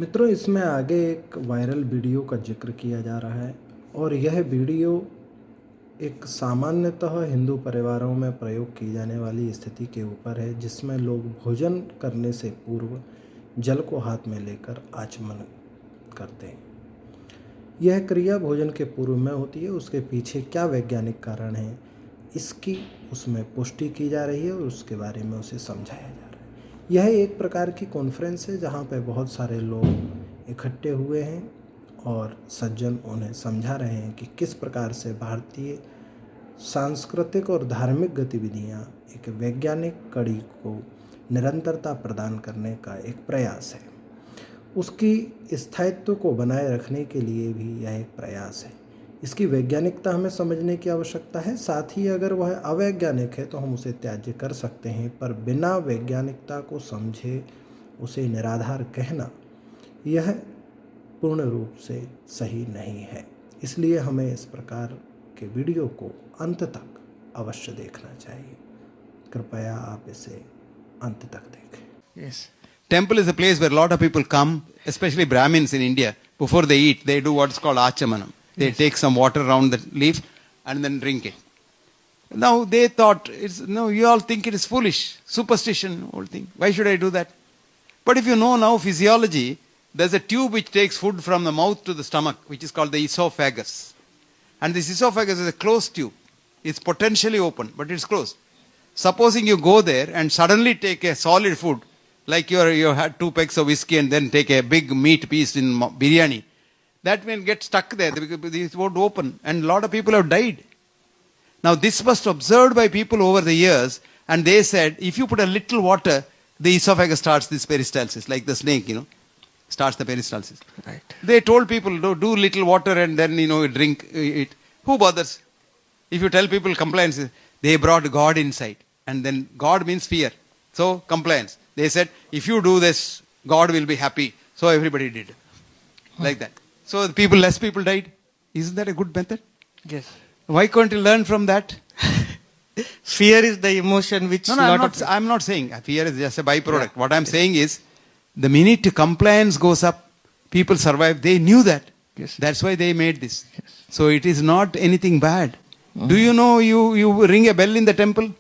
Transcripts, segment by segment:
मित्रों, इसमें आगे एक वायरल वीडियो का जिक्र किया जा रहा है और यह वीडियो एक सामान्यतः हिंदू परिवारों में प्रयोग की जाने वाली स्थिति के ऊपर है, जिसमें लोग भोजन करने से पूर्व जल को हाथ में लेकर आचमन करते हैं। यह क्रिया भोजन के पूर्व में होती है। उसके पीछे क्या वैज्ञानिक कारण है, इसकी उसमें पुष्टि की जा रही है और उसके बारे में उसे समझाया जा रहा है। यह एक प्रकार की कॉन्फ्रेंस है जहाँ पे बहुत सारे लोग इकट्ठे हुए हैं और सज्जन उन्हें समझा रहे हैं कि किस प्रकार से भारतीय सांस्कृतिक और धार्मिक गतिविधियाँ एक वैज्ञानिक कड़ी को निरंतरता प्रदान करने का एक प्रयास है। उसकी स्थायित्व को बनाए रखने के लिए भी यह एक प्रयास है। इसकी वैज्ञानिकता हमें समझने की आवश्यकता है। साथ ही अगर वह अवैज्ञानिक है तो हम उसे त्याज्य कर सकते हैं, पर बिना वैज्ञानिकता को समझे उसे निराधार कहना यह पूर्ण रूप से सही नहीं है। इसलिए हमें इस प्रकार के वीडियो को अंत तक अवश्य देखना चाहिए। कृपया आप इसे अंत तक देखें। Yes. Temple is a place where a lot of people come, especially Brahmins in India. Before they eat, they do what's called achamanam. They take some water around the leaf and then drink it. Now they thought, you all think it is foolish, superstition, whole thing. Why should I do that? But if you know now physiology, there's a tube which takes food from the mouth to the stomach, which is called the esophagus. And this esophagus is a closed tube. It's potentially open, but it's closed. Supposing you go there and suddenly take a solid food, like you had 2 pecks of whiskey and then take a big meat piece in biryani, that will get stuck there because it won't open, and a lot of people have died. Now this was observed by people over the years, and they said if you put a little water, the esophagus starts this peristalsis, like the snake, starts the peristalsis. Right. They told people do little water and then drink it. Who bothers? If you tell people compliance, they brought God inside, and then God means fear. So compliance. They said if you do this, God will be happy. So everybody did, like that. So less people died. Isn't that a good method? Yes. Why can't you learn from that? Fear is the emotion which... I'm not saying fear is just a byproduct. Yeah. What I'm saying is, the minute compliance goes up, people survive. They knew that. Yes. That's why they made this. Yes. So it is not anything bad. Do you know you ring a bell in the temple?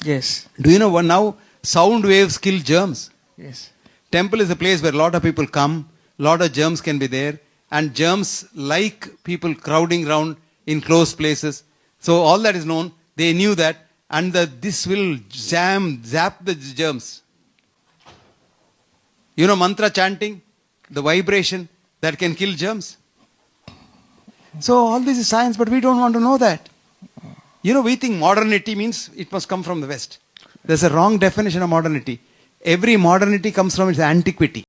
Yes. Do you know now sound waves kill germs? Yes. Temple is a place where a lot of people come, a lot of germs can be there, and germs like people crowding around in closed places. So all that is known. They knew that, and this will zap the germs. Mantra chanting, the vibration that can kill germs. So all this is science, but we don't want to know that. We think modernity means it must come from the West. There's a wrong definition of modernity. Every modernity comes from its antiquity.